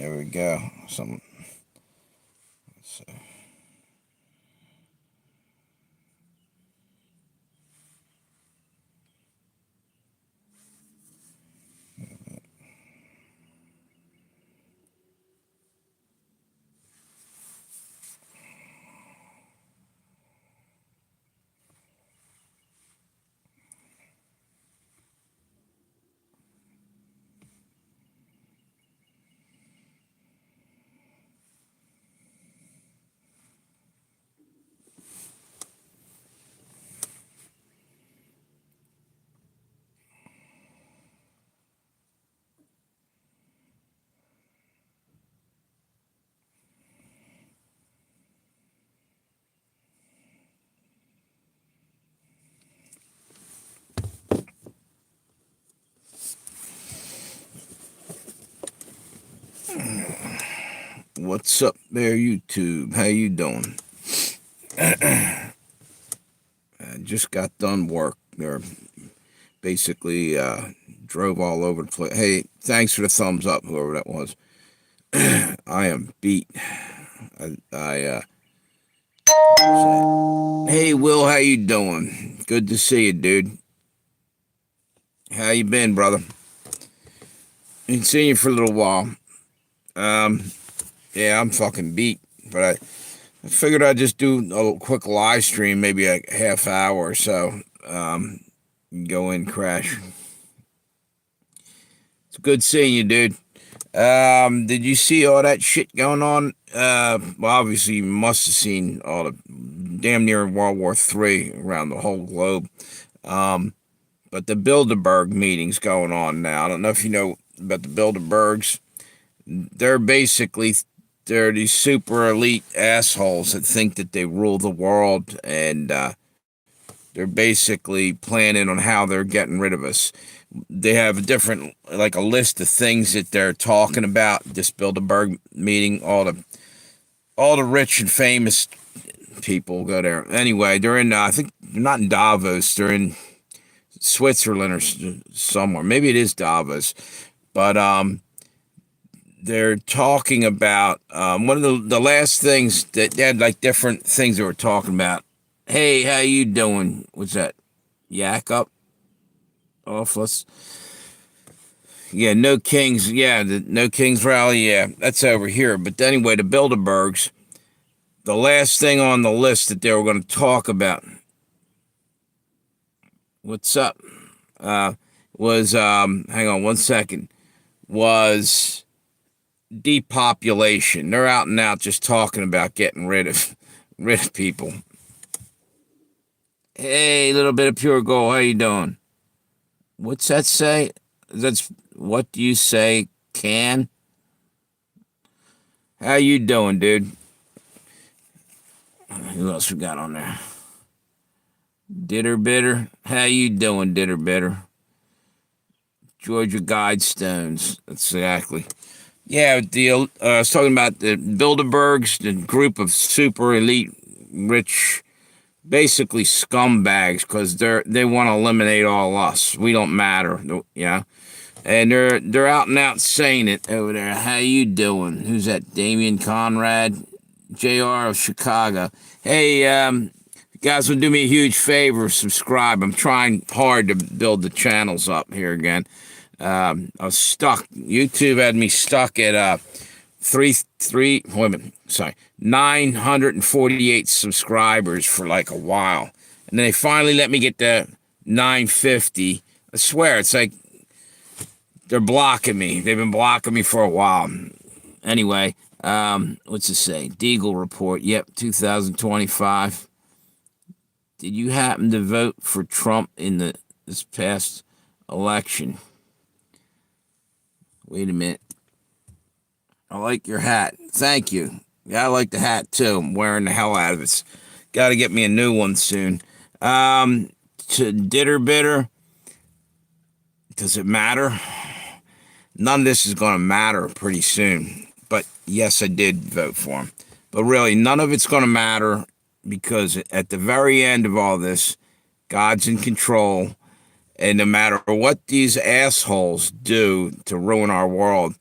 There we go. So, what's up there, YouTube? How you doing? I just got done work. They're basically drove all over the place. Hey, thanks for the thumbs up, whoever that was. I am beat. I Hey, Will, how you doing? Good to see you, dude. How you been, brother? Been seeing you for a little while. Um, yeah, I'm fucking beat, but I figured I'd just do a quick live stream, maybe a half hour or so. Go in, crash. It's good seeing you, dude. Did you see all that shit going on? Well, obviously you must have seen all the damn near World War III around the whole globe. But the Bilderberg meeting's going on now. I don't know if you know about the Bilderbergs. They're basically they're these super elite assholes that think that they rule the world, and they're basically planning on how they're getting rid of us. They have a different, like a list of things that they're talking about. This Bilderberg meeting, all the rich and famous people go there. Anyway, they're in. I think they're not in Davos. They're in Switzerland or somewhere. Maybe it is Davos, but they're talking about one of the last things that they had, like different things they were talking about. Hey, how you doing? What's that? Yak up off us. Yeah, no kings. Yeah, the no kings rally. Yeah, that's over here. But anyway, the Bilderbergs. The last thing on the list that they were going to talk about. What's up? Was hang on one second. Was depopulation. They're out and out just talking about getting rid of people. Hey, little bit of pure gold. How you doing? What's that say? That's what do you say? Can? How you doing, dude? Who else we got on there? Ditter Bitter. How you doing, Ditter Bitter? Georgia Guidestones. That's exactly. Yeah, I was talking about the Bilderbergs, the group of super elite, rich, basically scumbags, because they want to eliminate all us. We don't matter, yeah. And they're out and out saying it over there. How you doing? Who's that? Damian Conrad, Jr. of Chicago. Hey, you guys will do me a huge favor, subscribe. I'm trying hard to build the channels up here again. I was stuck. YouTube had me stuck at 948 subscribers for like a while, and then they finally let me get to 950. I swear, it's like they're blocking me. They've been blocking me for a while. Anyway, what's it say? Deagle report. Yep, 2025. Did you happen to vote for Trump in this past election? Wait a minute. I like your hat. Thank you. Yeah, I like the hat too. I'm wearing the hell out of it. Got to get me a new one soon. To Ditter Bitter. Does it matter? None of this is going to matter pretty soon. But yes, I did vote for him. But really, none of it's going to matter because at the very end of all this, God's in control. And no matter what these assholes do to ruin our world,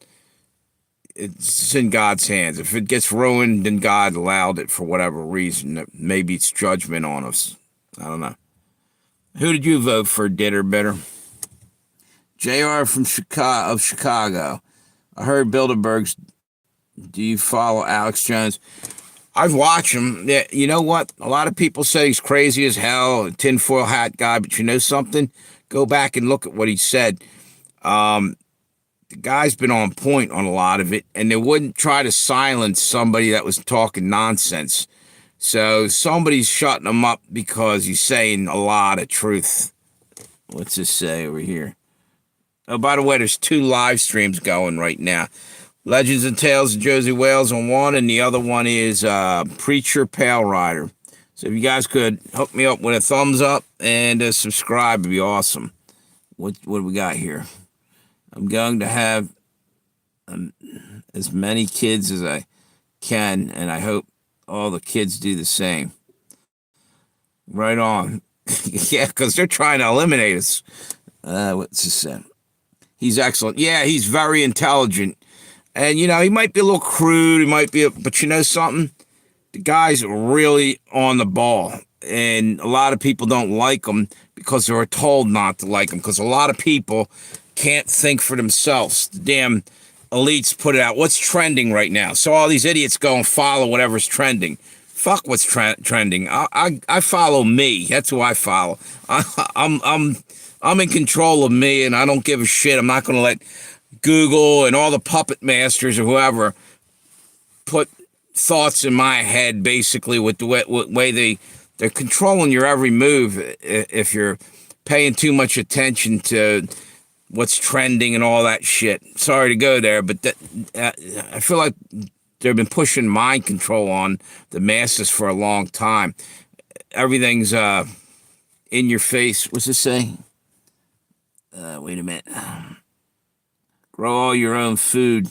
it's in God's hands. If it gets ruined, then God allowed it for whatever reason. Maybe it's judgment on us. I don't know. Who did you vote for, did or better? JR from Chicago. I heard Bilderberg's. Do you follow Alex Jones? I've watched him. Yeah, you know what? A lot of people say he's crazy as hell, a tinfoil hat guy, but you know something? Go back and look at what he said. The guy's been on point on a lot of it, and they wouldn't try to silence somebody that was talking nonsense. So somebody's shutting him up because he's saying a lot of truth. What's this say over here? Oh, by the way, there's 2 live streams going right now. Legends and Tales of Josey Wales on one, and the other one is Preacher Pale Rider. So if you guys could hook me up with a thumbs up and subscribe, it'd be awesome. What do we got here? I'm going to have as many kids as I can, and I hope all the kids do the same. Right on. Yeah, because they're trying to eliminate us. What's this say? He's excellent. Yeah, he's very intelligent. And, you know, he might be a little crude. He might be, but you know something? The guy's really on the ball. And a lot of people don't like him because they were told not to like him. Because a lot of people can't think for themselves. The damn elites put it out. What's trending right now? So all these idiots go and follow whatever's trending. Fuck what's trending. I follow me. That's who I follow. I'm in control of me, and I don't give a shit. I'm not going to let Google and all the puppet masters or whoever put thoughts in my head, basically, with the way they're controlling your every move if you're paying too much attention to what's trending and all that shit. Sorry to go there, but I feel like they've been pushing mind control on the masses for a long time. Everything's in your face. What's it say? Wait a minute. Grow all your own food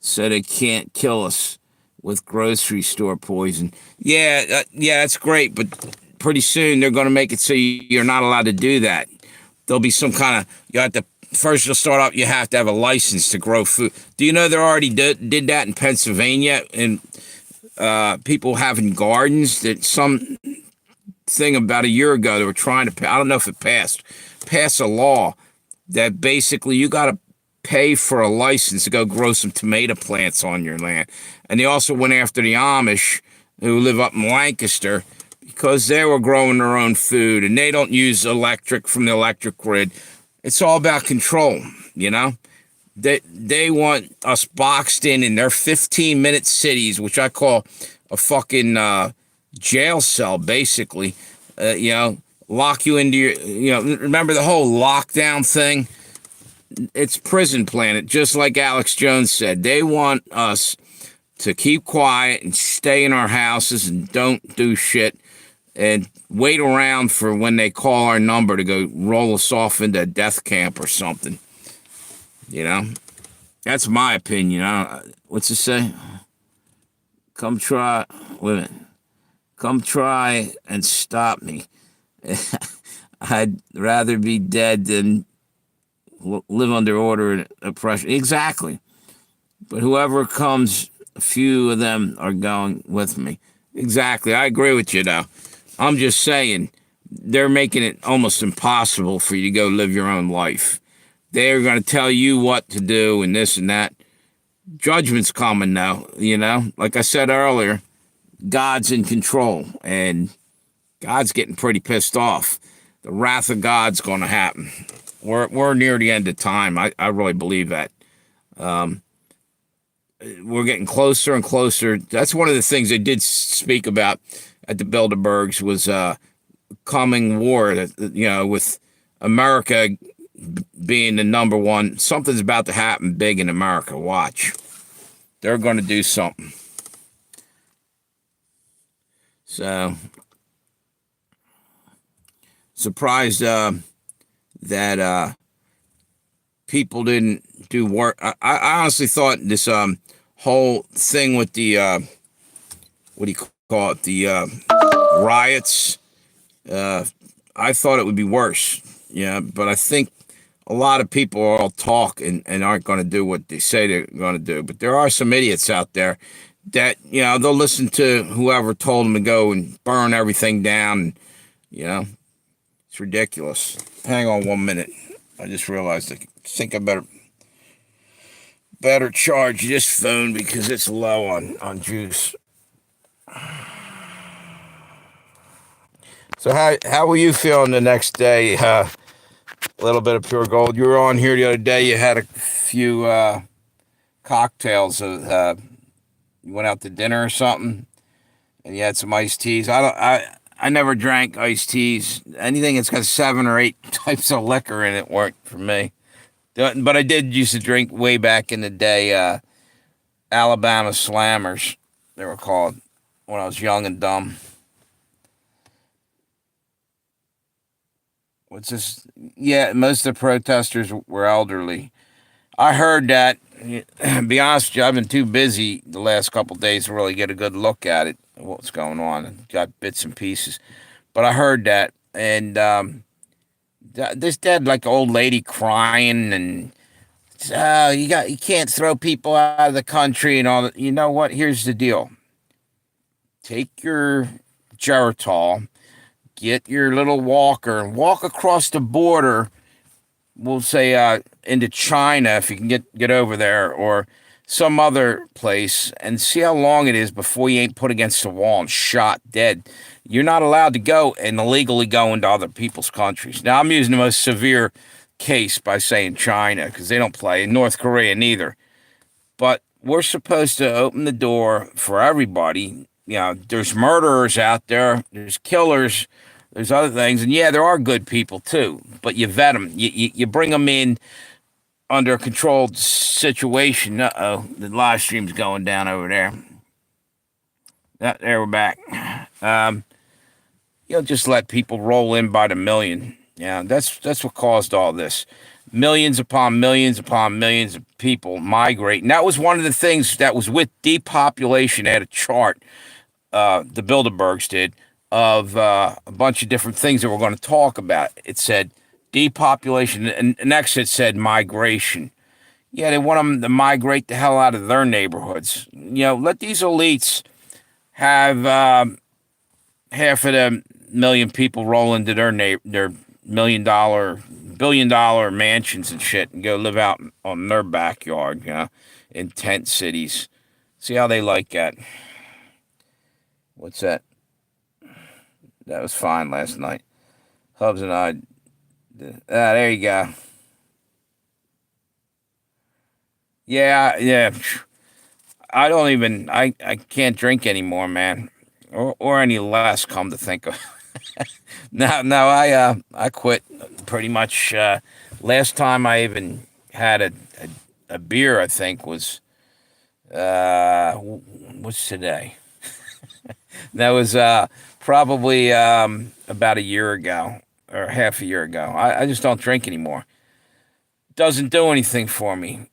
so they can't kill us with grocery store poison. Yeah, that's great, but pretty soon they're going to make it so you're not allowed to do that. There'll be some kind of, you have to, first you'll start off, you have to have a license to grow food. Do you know they already did that in Pennsylvania? And people having gardens, that some thing about a year ago they were trying to, I don't know if it pass a law that basically you got to pay for a license to go grow some tomato plants on your land. And they also went after the Amish who live up in Lancaster because they were growing their own food and they don't use electric from the electric grid. It's all about control, you know? They want us boxed in their 15-minute cities, which I call a fucking jail cell, basically. You know, lock you into your, you know, remember the whole lockdown thing? It's prison planet, just like Alex Jones said. They want us to keep quiet and stay in our houses and don't do shit and wait around for when they call our number to go roll us off into a death camp or something. You know? That's my opinion. What's it say? Come try, wait a minute. Come try and stop me. I'd rather be dead than live under order and oppression. Exactly. But whoever comes, a few of them are going with me. Exactly. I agree with you, though. I'm just saying, they're making it almost impossible for you to go live your own life. They're going to tell you what to do and this and that. Judgment's coming now, you know? Like I said earlier, God's in control, and God's getting pretty pissed off. The wrath of God's going to happen. We're near the end of time. I really believe that. We're getting closer and closer. That's one of the things they did speak about at the Bilderbergs was coming war, you know, with America being the number one. Something's about to happen big in America. Watch. They're going to do something. So, surprised that people didn't do work. I honestly thought this whole thing with the what do you call it, the riots, I thought it would be worse. Yeah, but I think a lot of people are all talk and aren't going to do what they say they're going to do. But there are some idiots out there that, they'll listen to whoever told them to go and burn everything down. You know, it's ridiculous. Hang on 1 minute. I just realized I think I better charge this phone because it's low on juice. So how were you feeling the next day? A little bit of pure gold. You were on here the other day. You had a few cocktails. You went out to dinner or something, and you had some iced teas. I never drank iced teas. Anything that's got 7 or 8 types of liquor in it worked for me. But I did used to drink way back in the day. Alabama Slammers, they were called when I was young and dumb. What's this? Yeah, most of the protesters were elderly. I heard that. Be honest with you, I've been too busy the last couple of days to really get a good look at it, what's going on. Got bits and pieces, but I heard that, and this dead like old lady crying, and you can't throw people out of the country and all that. You know what? Here's the deal: take your Geritol, get your little walker, and walk across the border. We'll say into China if you can get over there, or some other place, and see how long it is before you ain't put against the wall and shot dead. You're not allowed to go and illegally go into other people's countries. Now I'm using the most severe case by saying China because they don't play, and North Korea neither. But we're supposed to open the door for everybody. There's murderers out there, there's killers, there's other things, and yeah, there are good people too. But you vet them, you bring them in under a controlled situation. The live stream's going down over there. There we're back. Um, you'll just let people roll in by the million. Yeah, that's what caused all this. Millions upon millions upon millions of people migrate, and that was one of the things that was with depopulation. They had a chart, the Bilderbergs did, of a bunch of different things that we're going to talk about. It said depopulation, and next it said migration. Yeah, they want them to migrate the hell out of their neighborhoods. Let these elites have half of the million people roll into their $1 million, $1 billion mansions and shit and go live out on their backyard, in tent cities. See how they like that. What's that? That was fine last night. Hubs and I. There you go. Yeah. I don't even. I can't drink anymore, man, or any less. Come to think of. No, I quit pretty much. Last time I even had a beer, I think was what's today? That was probably about a year ago or half a year ago. I just don't drink anymore. Doesn't do anything for me.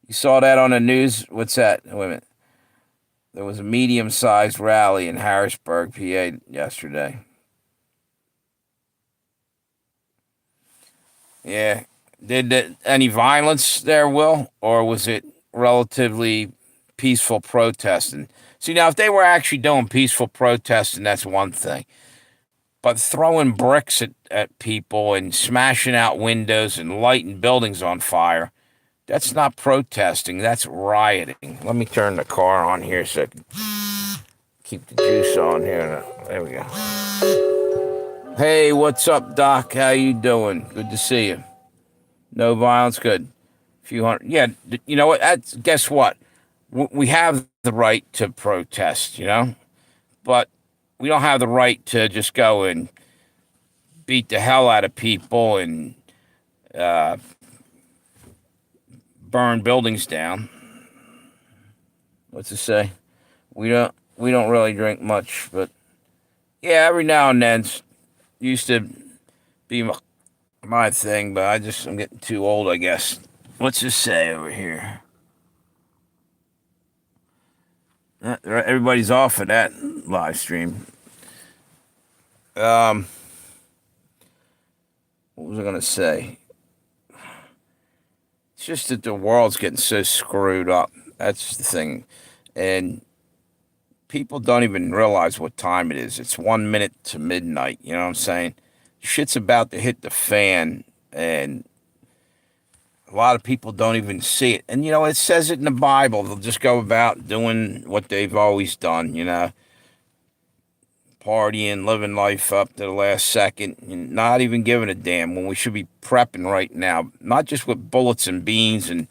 You saw that on the news? What's that? Wait a minute. There was a medium-sized rally in Harrisburg, PA yesterday. Yeah. Any violence there, Will? Or was it relatively peaceful protesting? See, now, if they were actually doing peaceful protesting, that's one thing. But throwing bricks at people and smashing out windows and lighting buildings on fire, that's not protesting. That's rioting. Let me turn the car on here so I can keep the juice on here. There we go. Hey, what's up, Doc? How you doing? Good to see you. No violence, good. Few hundred. Yeah, you know what? Guess what? We have the right to protest, but we don't have the right to just go and beat the hell out of people and burn buildings down. What's it say? We don't really drink much, but yeah, every now and then used to be my thing, but I'm getting too old, I guess. What's this say over here? Everybody's off of that live stream. what was I gonna say? It's just that the world's getting so screwed up. That's the thing, and people don't even realize what time it is. It's 1 minute to midnight. You know what I'm saying? Shit's about to hit the fan, and a lot of people don't even see it. And it says it in the Bible. They'll just go about doing what they've always done. Partying, living life up to the last second, and not even giving a damn when we should be prepping right now, not just with bullets and beans and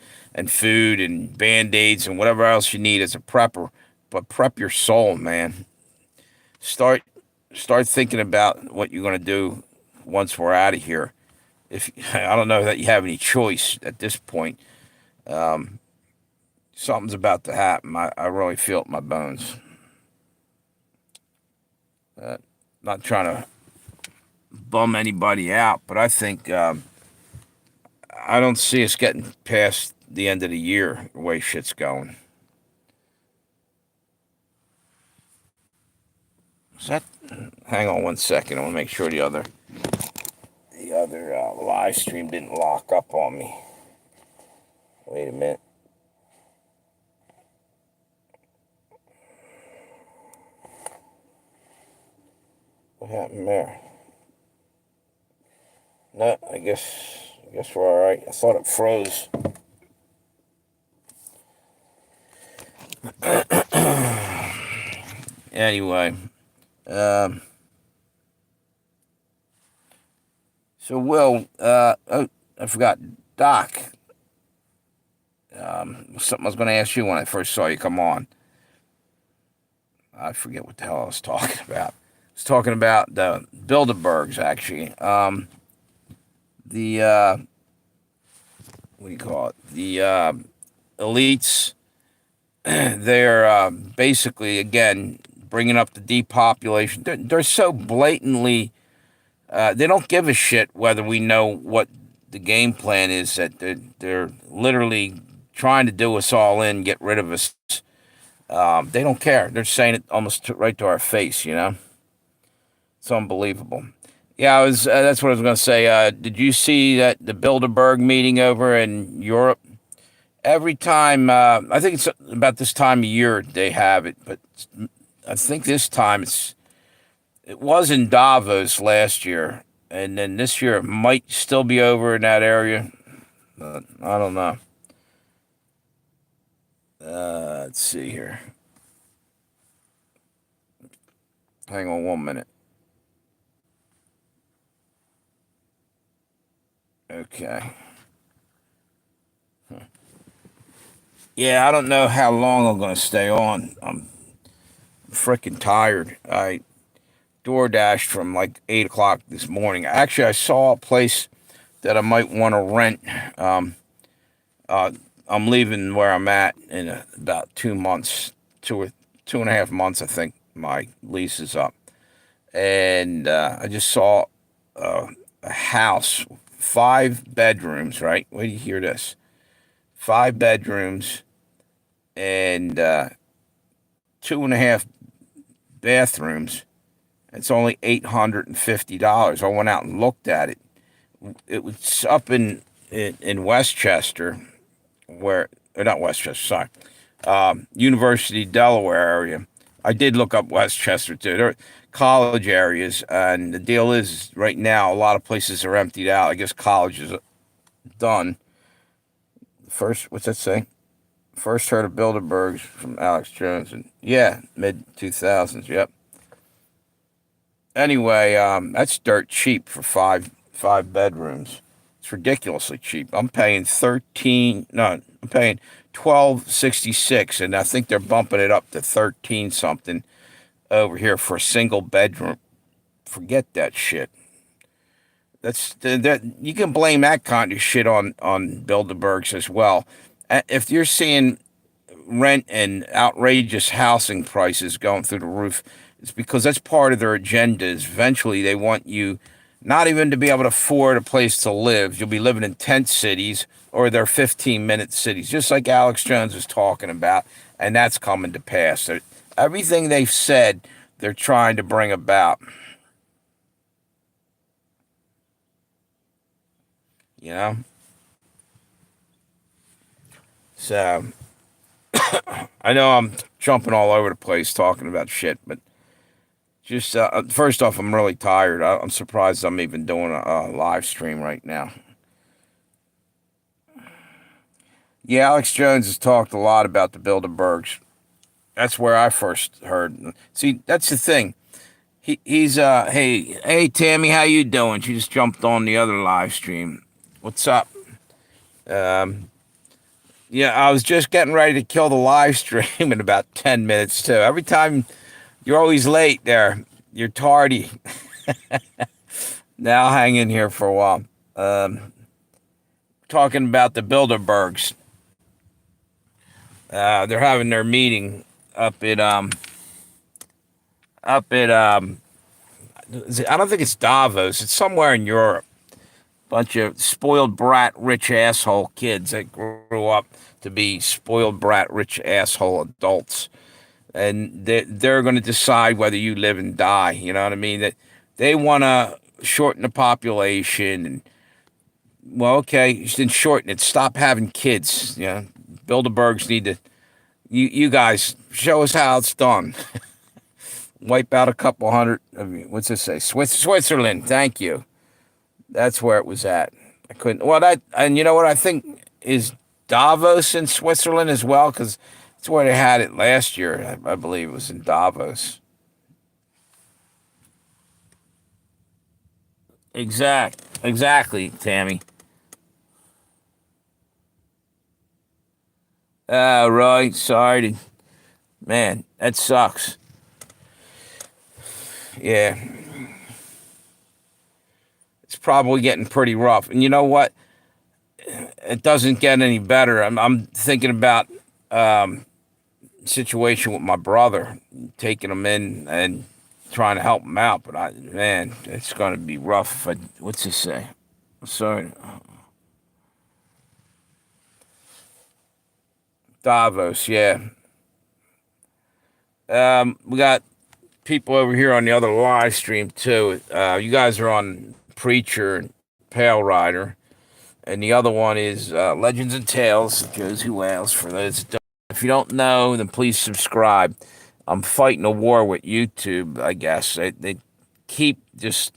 food and band-aids and whatever else you need as a prepper, but prep your soul, man. Start start thinking about what you're going to do once we're out of here. If I don't know that you have any choice at this point, something's about to happen. I really feel it in my bones. Not trying to bum anybody out, but I think I don't see us getting past the end of the year the way shit's going. Is that? Hang on 1 second. I want to make sure the other live stream didn't lock up on me. Wait a minute. What happened there? No, I guess we're all right. I thought it froze. Anyway, um, so Will, oh, I forgot, Doc. Something I was going to ask you when I first saw you come on. I forget what the hell I was talking about. I was talking about the Bilderbergs, actually. The what do you call it? The elites. They're basically again bringing up the depopulation. They're so blatantly. They don't give a shit whether we know what the game plan is. That they're literally trying to do us all in, get rid of us. They don't care. They're saying it almost right to our face. It's unbelievable. Yeah, I was. That's what I was going to say. Did you see that the Bilderberg meeting over in Europe? Every time, I think it's about this time of year they have it, but I think this time it was in Davos last year, and then this year it might still be over in that area. But I don't know. Let's see here. Hang on 1 minute. Okay. Yeah, I don't know how long I'm gonna stay on. I'm freaking tired. I door dashed from like 8 o'clock this morning. Actually, I saw a place that I might want to rent. Um, uh, I'm leaving where I'm at in about 2 months, 2 and a half months. I think my lease is up, and I just saw a house, 5 bedrooms. Right? Wait do you hear this? 5 bedrooms and 2.5 bathrooms. It's only $850. I went out and looked at it. It was up in Westchester, where or not Westchester, sorry, University Delaware area. I did look up Westchester too. There are college areas, and the deal is right now a lot of places are emptied out. I guess college is done. First, what's that say? First heard of Bilderbergs from Alex Jones, and yeah, mid 2000s. Yep. Anyway, that's dirt cheap for five bedrooms. It's ridiculously cheap. I'm paying 13. No, I'm paying 12.66, and I think they're bumping it up to 13 something over here for a single bedroom. Forget that shit. That you can blame that kind of shit on Bilderbergs as well. If you're seeing rent and outrageous housing prices going through the roof, it's because that's part of their agenda. Is eventually they want you not even to be able to afford a place to live. You'll be living in tent cities or their 15-minute cities, just like Alex Jones was talking about, and that's coming to pass. Everything they've said, they're trying to bring about. You know, so I know I'm jumping all over the place talking about shit, but just first off, I'm really tired. I'm surprised I'm even doing a live stream right now. Yeah, Alex Jones has talked a lot about the Bilderbergs. That's where I first heard. See, that's the thing. He's hey Tammy, how you doing? She just jumped on the other live stream. What's up? Um, yeah, I was just getting ready to kill the live stream in about 10 minutes too. Every time you're always late there. You're tardy. Now hang in here for a while. Um, Talking about the Bilderbergs. They're having their meeting up at up at I don't think it's Davos. It's somewhere in Europe. Bunch of spoiled brat, rich asshole kids that grew up to be spoiled brat, rich asshole adults, and they're going to decide whether you live and die. You know what I mean? That they want to shorten the population, and well, okay, then shorten it. Stop having kids. You know, Bilderbergs need to. You guys show us how it's done. Wipe out a couple hundred. What's this say? Switzerland. Thank you. That's where it was at. I couldn't. Well, that and you know what I think is Davos in Switzerland as well, because it's where they had it last year. I believe it was in Davos. Exactly, Tammy. Right. Sorry, man. That sucks. Yeah, it's probably getting pretty rough. And you know what? It doesn't get any better. I'm thinking about situation with my brother, taking him in and trying to help him out. But man, it's going to be rough. What's this say? Sorry, Davos. Yeah, we got people over here on the other live stream too. You guys are on Preacher and Pale Rider, and the other one is Legends and Tales. Josey Wales. For those that don't, if you don't know, then please subscribe. I'm fighting a war with YouTube. I guess they keep just.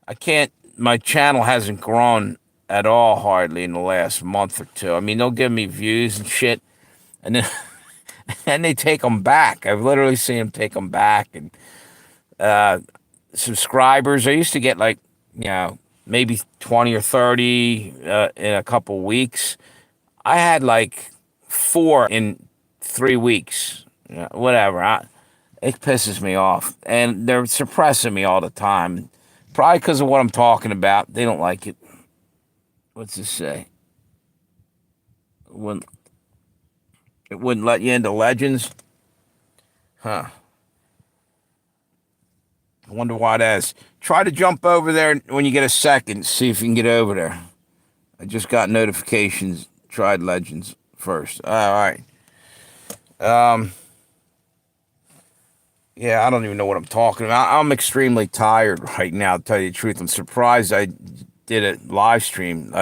I can't. My channel hasn't grown at all hardly in the last month or two. I mean, they'll give me views and shit, and then and they take them back. I've literally seen them take them back, and uh, subscribers. I used to get like, maybe 20 or 30 in a couple weeks. I had like four in 3 weeks. Whatever. It pisses me off. And they're suppressing me all the time. Probably because of what I'm talking about. They don't like it. What's this say? It wouldn't let you into Legends? Huh. I wonder why that is. Try to jump over there when you get a second. See if you can get over there. I just got notifications. Tried Legends first. All right. Um, yeah, I don't even know what I'm talking about. I'm extremely tired right now, to tell you the truth. I'm surprised I did a live stream.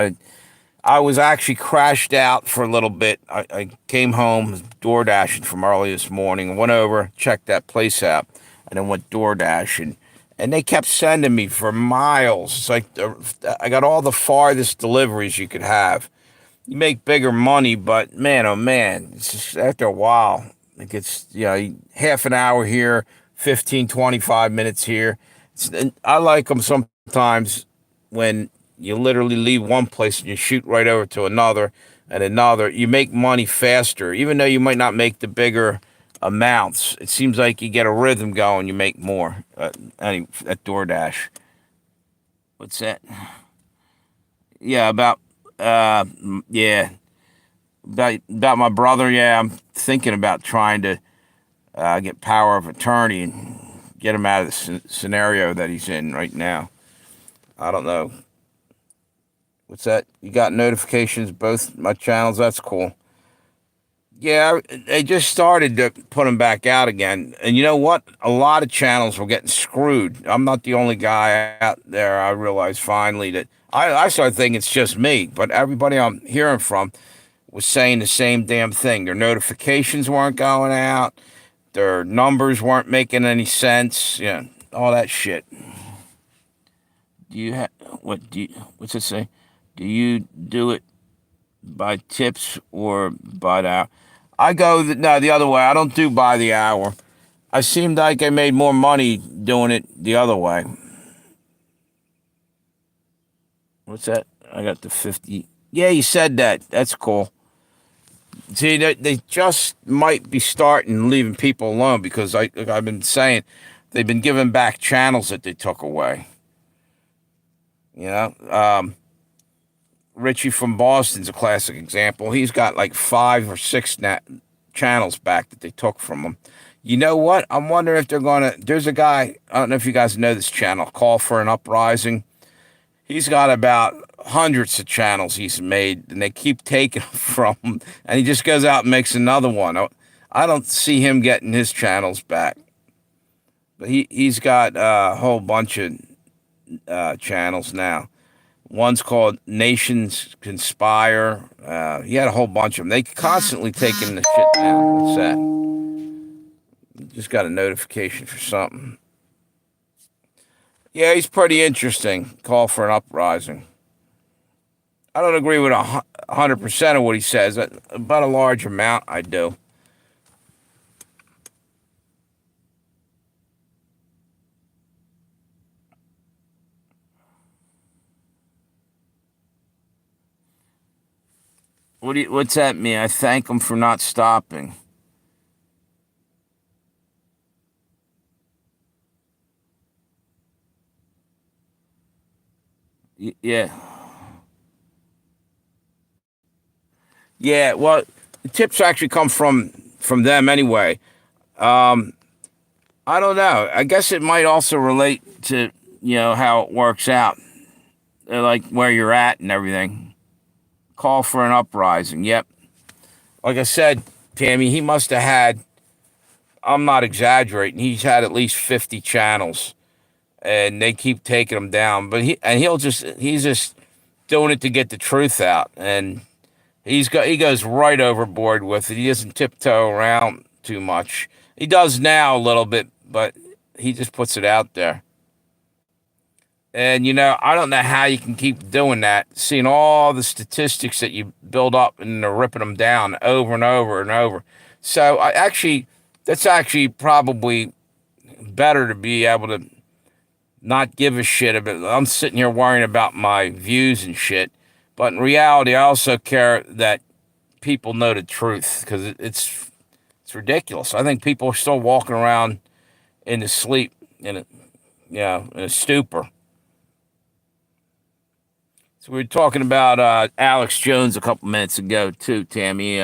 I was actually crashed out for a little bit. I came home, door dashing from early this morning, went over, checked that place out, and then went door dashing. And they kept sending me for miles. It's like I got all the farthest deliveries you could have. You make bigger money, but man, oh man, it's just after a while, it gets, half an hour here, 15, 25 minutes here. And I like them sometimes when you literally leave one place and you shoot right over to another and another. You make money faster, even though you might not make the bigger amounts. It seems like you get a rhythm going, you make more. At DoorDash. What's that? Yeah, uh, yeah, about my brother. Yeah, I'm thinking about trying to get power of attorney and get him out of the scenario that he's in right now. I don't know. What's that? You got notifications both my channels. That's cool. Yeah, they just started to put them back out again. And you know what? A lot of channels were getting screwed. I'm not the only guy out there. I realized finally that I started thinking it's just me, but everybody I'm hearing from was saying the same damn thing. Their notifications weren't going out, their numbers weren't making any sense. Yeah, all that shit. Do you have what? What's it say? Do you do it by tips or by the hour? I go no the other way. I don't do by the hour. I seemed like I made more money doing it the other way. What's that? I got the 50. Yeah, you said that. That's cool. See, they just might be starting leaving people alone because like I've been saying, they've been giving back channels that they took away. You know, Richie from Boston's a classic example. He's got like 5 or 6 channels back that they took from him. You know what? I'm wondering if they're gonna. There's a guy. I don't know if you guys know this channel. Call for an Uprising. He's got about hundreds of channels he's made, and they keep taking them from him. And he just goes out and makes another one. I don't see him getting his channels back, but he's got a whole bunch of channels now. One's called Nations Conspire. He had a whole bunch of them. They constantly taking the shit down. What's that? Just got a notification for something. Yeah, he's pretty interesting. Call for an Uprising. I don't agree with 100% of what he says, but a large amount I do. What's that mean? I thank him for not stopping. Yeah, yeah. Well, the tips actually come from them anyway. Um, I don't know. I guess it might also relate to how it works out, like where you're at and everything. Call for an Uprising. Yep. Like I said, Tammy, he must have had. I'm not exaggerating. He's had at least 50 channels, and they keep taking him down. But he's just doing it to get the truth out, and he goes right overboard with it. He doesn't tiptoe around too much. He does now a little bit, but he just puts it out there. And I don't know how you can keep doing that, seeing all the statistics that you build up and they're ripping them down over and over and over. So that's actually probably better to be able to not give a shit about. I'm sitting here worrying about my views and shit, but in reality, I also care that people know the truth because it's ridiculous. I think people are still walking around in the sleep in a in a stupor. So we were talking about Alex Jones a couple minutes ago too, Tammy.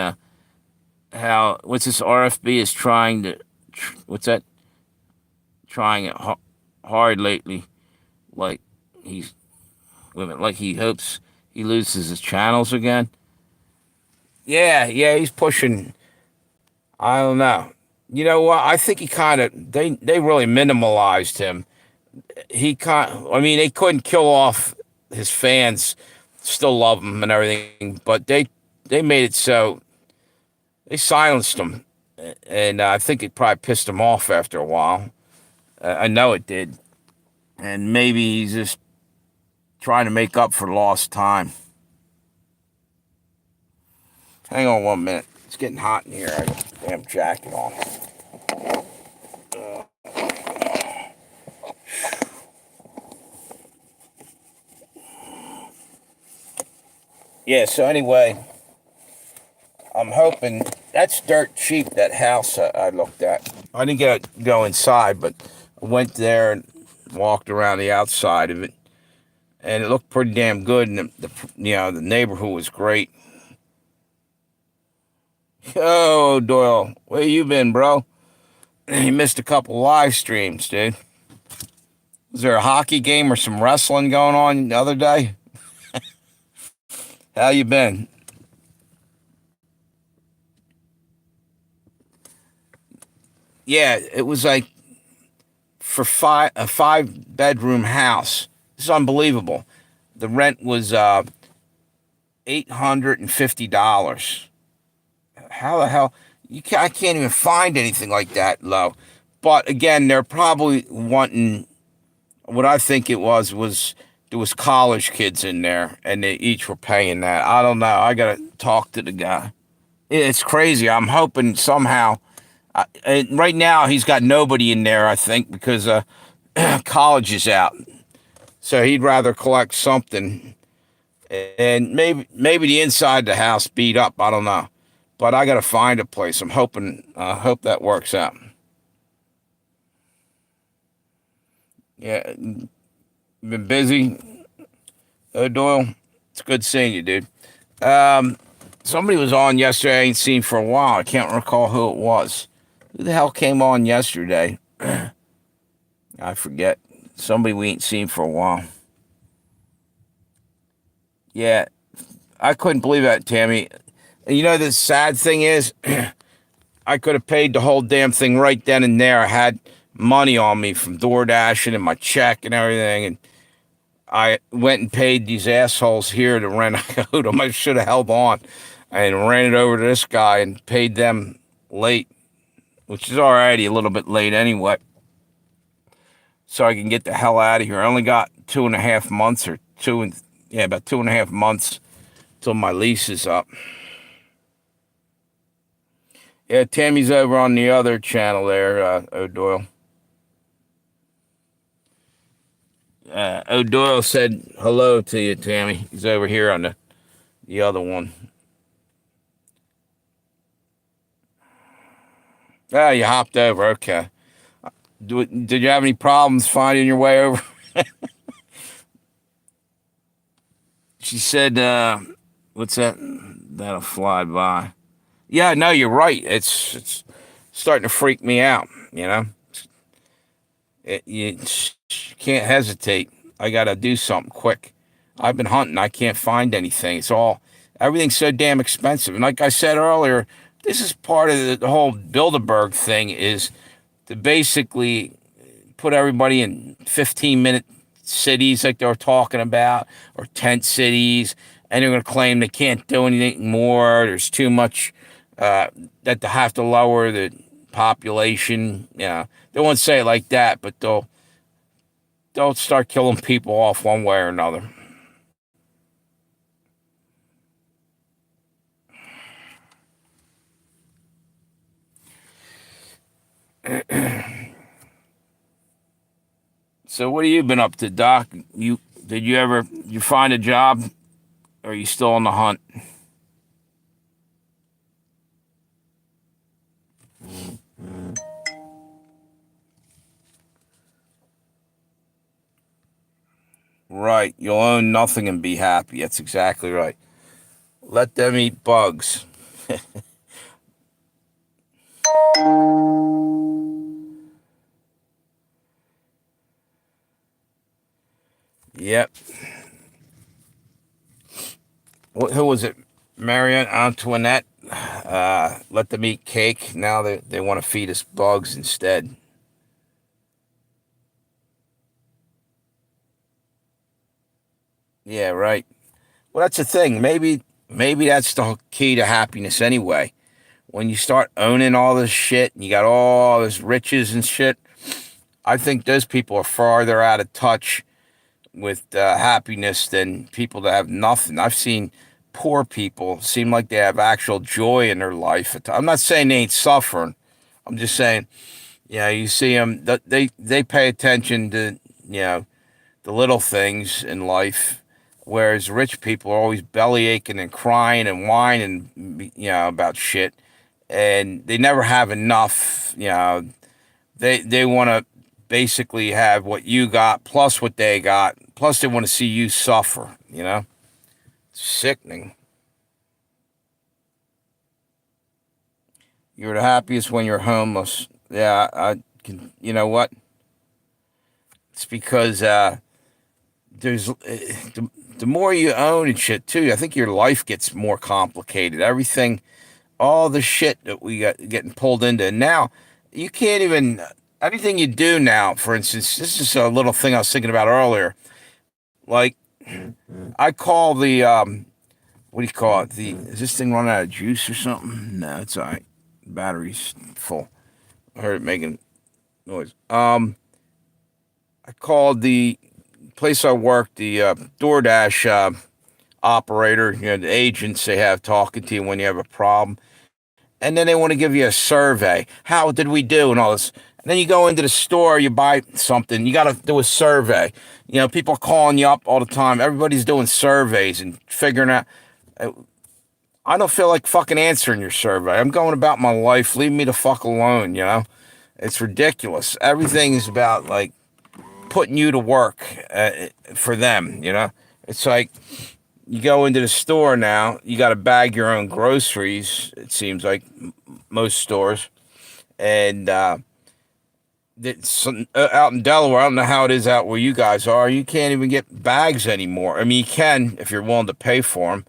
How what's this RFB is trying to what's that trying it hard lately? Like he's like he hopes he loses his channels again. Yeah, yeah, he's pushing. I don't know. You know what? I think he kind of they really minimalized him. I mean, they couldn't kill off his fans. Still love him and everything, but they made it so they silenced him, and I think it probably pissed him off after a while. I know it did, and maybe he's just trying to make up for lost time. Hang on 1 minute. It's getting hot in here. I got a damn jacket on. Yeah. So anyway, I'm hoping that's dirt cheap. That house I looked at. I didn't go inside, but I went there and walked around the outside of it, and it looked pretty damn good. And the neighborhood was great. Oh, Doyle, where you been, bro? You missed a couple live streams, dude. Was there a hockey game or some wrestling going on the other day? How you been? Yeah, it was like for a 5 bedroom house. It's unbelievable. The rent was $850. How the hell I can't even find anything like that low. But again, they're probably wanting what I think it was there was college kids in there and they each were paying that. I don't know. I gotta talk to the guy. It's crazy. I'm hoping somehow. Right now, he's got nobody in there. I think because college is out, so he'd rather collect something and maybe the inside of the house beat up. I don't know, but I got to find a place. I'm hoping. Hope that works out. Yeah, been busy. Doyle, it's good seeing you, dude. Um, Somebody was on yesterday. I ain't seen for a while. I can't recall who it was. Who the hell came on yesterday? I forget. Somebody we ain't seen for a while. Yeah, I couldn't believe that, Tammy. And you know the sad thing is, I could have paid the whole damn thing right then and there. I had money on me from DoorDash and my check and everything, and I went and paid these assholes here the rent I owed them. I should have held on and ran it over to this guy and paid them late, which is already a little bit late anyway, so I can get the hell out of here. I only got 2.5 months or about 2.5 months till my lease is up. Yeah, Tammy's over on the other channel there, O'Doyle. O'Doyle said hello to you, Tammy. He's over here on the other one. Oh, you hopped over. Okay. Did you have any problems finding your way over? She said, what's that? That'll fly by. Yeah, no, you're right. It's starting to freak me out, you know? You can't hesitate. I got to do something quick. I've been hunting. I can't find anything. Everything's so damn expensive. And like I said earlier, this is part of the whole Bilderberg thing is to basically put everybody in 15-minute cities like they were talking about or tent cities. And they're going to claim they can't do anything more. There's too much that they have to lower the population. They won't say it like that, but they'll start killing people off one way or another. So what have you been up to, Doc? You find a job? Or are you still on the hunt? Right. You'll own nothing and be happy. That's exactly right. Let them eat bugs. Yep. Who was it? Marie Antoinette. Let them eat cake. Now they want to feed us bugs instead. Yeah, right. Well, that's the thing. Maybe that's the key to happiness anyway. When you start owning all this shit and you got all this riches and shit, I think those people are farther out of touch with happiness than people that have nothing. I've seen poor people seem like they have actual joy in their life. I'm not saying they ain't suffering. I'm just saying, you see them. They pay attention to the little things in life, whereas rich people are always belly aching and crying and whining, about shit, and they never have enough. They want to basically have what you got plus what they got, plus they want to see you suffer. It's sickening. You're the happiest when you're homeless. Yeah, I can. You know what? It's because there's the more you own and shit too. I think your life gets more complicated. Everything, all the shit that we got getting pulled into now. You can't even anything you do now. For instance, this is a little thing I was thinking about earlier. Like I call the what do you call it? The is this thing running out of juice or something? No, it's all right. Battery's full. I heard it making noise. I called the place I work, the DoorDash operator, the agents they have talking to you when you have a problem. And then they want to give you a survey. How did we do and all this? And then you go into the store, you buy something, you got to do a survey. People are calling you up all the time. Everybody's doing surveys and figuring out. I don't feel like fucking answering your survey. I'm going about my life. Leave me the fuck alone. It's ridiculous. Everything is about like putting you to work for them. It's like you go into the store now, you got to bag your own groceries, it seems like most stores. And it's out in Delaware, I don't know how it is out where you guys are. You can't even get bags anymore. I mean, you can if you're willing to pay for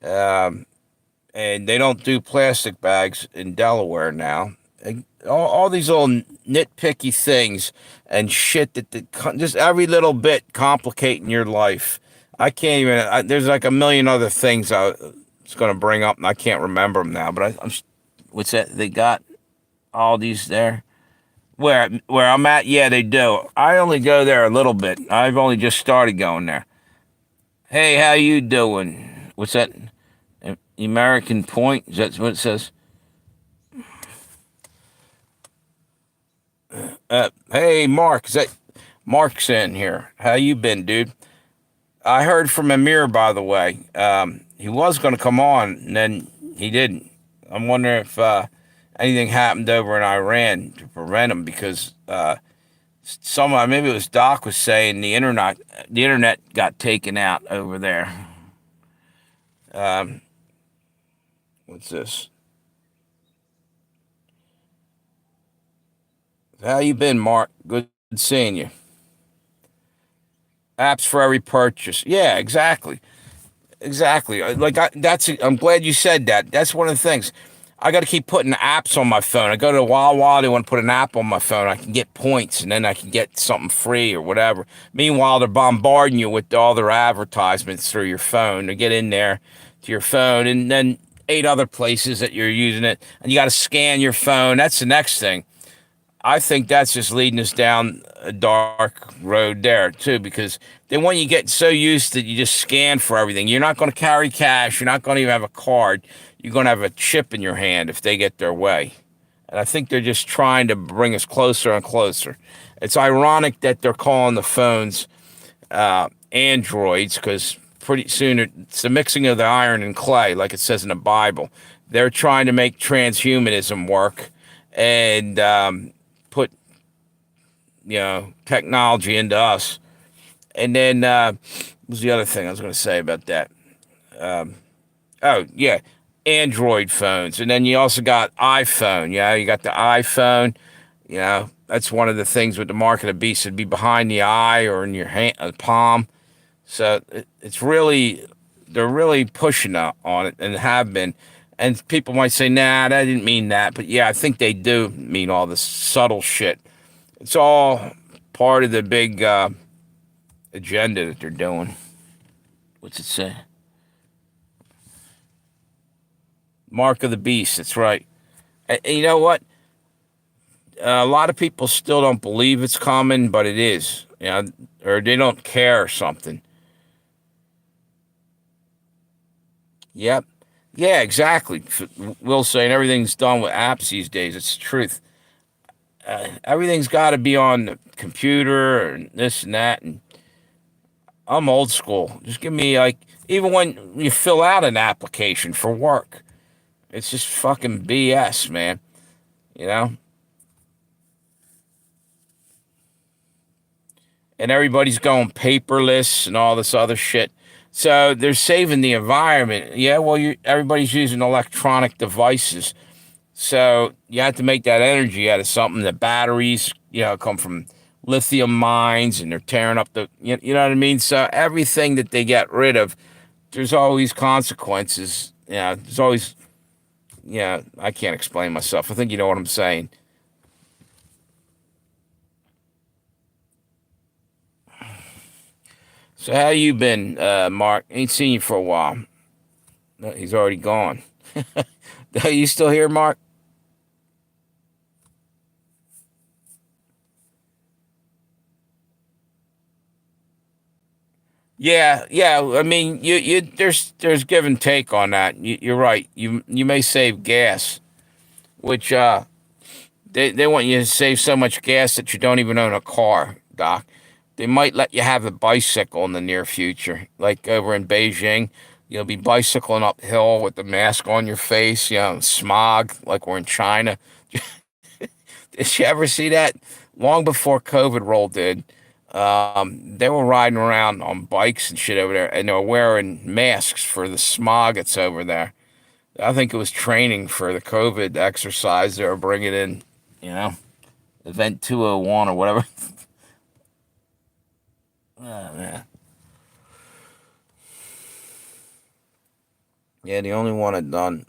them. And they don't do plastic bags in Delaware now. All these little nitpicky things and shit that just every little bit complicating your life. I can't even. There's like a million other things I was going to bring up, and I can't remember them now. But what's that? They got all these there. Where I'm at, yeah, they do. I only go there a little bit. I've only just started going there. Hey, how you doing? What's that? American Point? Is that what it says? Hey, Mark. Is that Mark's in here? How you been, dude? I heard from Amir, by the way. He was going to come on, and then he didn't. I'm wondering if anything happened over in Iran to prevent him, because someone, maybe it was Doc, was saying the internet got taken out over there. What's this? How you been, Mark? Good seeing you. Apps for every purchase. Yeah, exactly. Exactly. I'm glad you said that. That's one of the things. I got to keep putting apps on my phone. I go to Wawa, they want to put an app on my phone. I can get points, and then I can get something free or whatever. Meanwhile, they're bombarding you with all their advertisements through your phone. They get in there to your phone, and then 8 other places that you're using it, and you got to scan your phone. That's the next thing. I think that's just leading us down a dark road there, too, because they want you getting so used that you just scan for everything. You're not going to carry cash. You're not going to even have a card. You're going to have a chip in your hand if they get their way. And I think they're just trying to bring us closer and closer. It's ironic that they're calling the phones androids, because pretty soon it's the mixing of the iron and clay, like it says in the Bible. They're trying to make transhumanism work and put technology into us. And then what was the other thing I was going to say about that? Oh yeah, Android phones, and then you also got iPhone. Yeah, you got the iPhone. That's one of the things with the mark of the beast. It'd be behind the eye or in your hand, palm. So it's really, they're really pushing on it and have been. And people might say, nah, that didn't mean that. But yeah, I think they do mean all this subtle shit. It's all part of the big agenda that they're doing. What's it say? Mark of the beast, that's right. And you know what? A lot of people still don't believe it's coming, but it is. Or they don't care or something. Yep. Yeah, exactly. Will saying everything's done with apps these days. It's the truth. Everything's got to be on the computer and this and that. And I'm old school. Just give me, like, even when you fill out an application for work, it's just fucking BS, man. You know? And everybody's going paperless and all this other shit. So they're saving the environment. Yeah, well, everybody's using electronic devices. So you have to make that energy out of something. The batteries, come from lithium mines, and they're tearing up you know what I mean? So everything that they get rid of, there's always consequences. There's always, I can't explain myself. I think you know what I'm saying. So how you been, Mark? Ain't seen you for a while. No, he's already gone. Are you still here, Mark? Yeah, yeah. I mean, there's give and take on that. You're right. You may save gas, which they want you to save so much gas that you don't even own a car, Doc. They might let you have a bicycle in the near future, like over in Beijing. You'll be bicycling uphill with the mask on your face, smog, like we're in China. Did you ever see that? Long before COVID rolled in, they were riding around on bikes and shit over there, and they were wearing masks for the smog that's over there. I think it was training for the COVID exercise they were bringing in, you know, Event 201 or whatever. Oh, man. Yeah, the only one I've done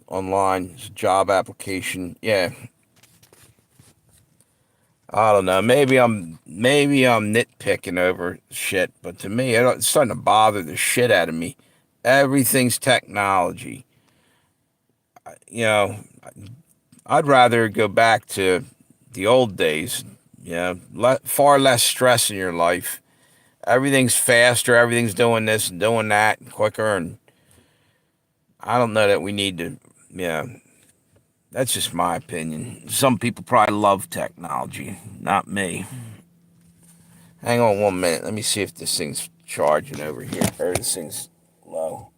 online is a job application. Yeah, I don't know. Maybe I'm nitpicking over shit, but to me, it's starting to bother the shit out of me. Everything's technology. You know, I'd rather go back to the old days. Far less stress in your life. Everything's faster. Everything's doing this and doing that and quicker. And I don't know that we need to. Yeah, that's just my opinion. Some people probably love technology, not me. Hang on 1 minute. Let me see if this thing's charging over here. Or this thing's low.